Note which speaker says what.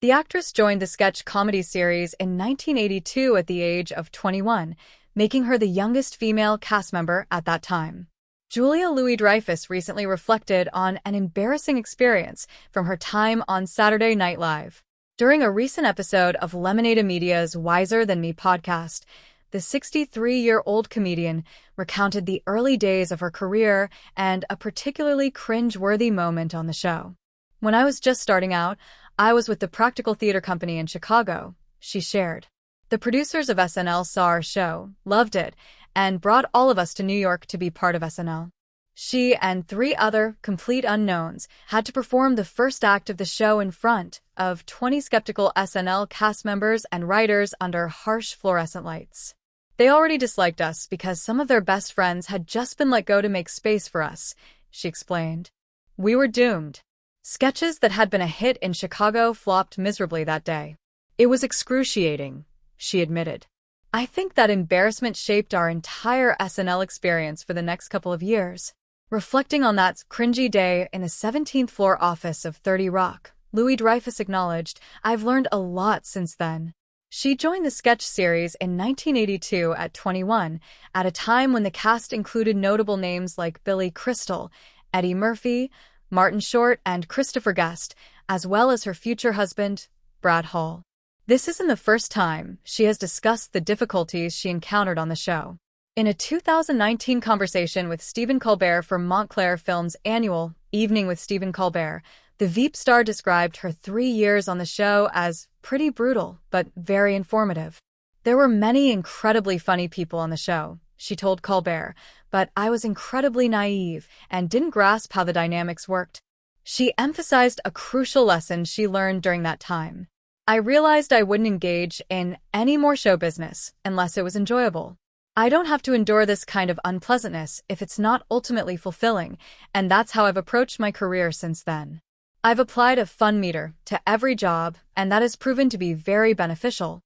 Speaker 1: The actress joined the sketch comedy series in 1982 at the age of 21, making her the youngest female cast member at that time. Julia Louis-Dreyfus recently reflected on an embarrassing experience from her time on Saturday Night Live. During a recent episode of Lemonada Media's Wiser Than Me podcast, the 63-year-old comedian recounted the early days of her career and a particularly cringe-worthy moment on the show. "When I was just starting out, I was with the Practical Theater Company in Chicago," she shared. "The producers of SNL saw our show, loved it, and brought all of us to New York to be part of SNL. She and 3 other complete unknowns had to perform the first act of the show in front of 20 skeptical SNL cast members and writers under harsh fluorescent lights. They already disliked us because some of their best friends had just been let go to make space for us," she explained. "We were doomed." Sketches that had been a hit in Chicago flopped miserably that day. "It was excruciating," she admitted. "I think that embarrassment shaped our entire SNL experience for the next couple of years." Reflecting on that cringy day in the 17th floor office of 30 Rock, Louis-Dreyfus acknowledged, "I've learned a lot since then." She joined the sketch series in 1982 at 21, at a time when the cast included notable names like Billy Crystal, Eddie Murphy, Martin Short, and Christopher Guest, as well as her future husband, Brad Hall. This isn't the first time she has discussed the difficulties she encountered on the show. In a 2019 conversation with Stephen Colbert for Montclair Films' annual Evening with Stephen Colbert, the Veep star described her 3 years on the show as pretty brutal, but very informative. "There were many incredibly funny people on the show," she told Colbert, "but I was incredibly naive and didn't grasp how the dynamics worked." She emphasized a crucial lesson she learned during that time. "I realized I wouldn't engage in any more show business unless it was enjoyable. I don't have to endure this kind of unpleasantness if it's not ultimately fulfilling, and that's how I've approached my career since then. I've applied a fun meter to every job, and that has proven to be very beneficial."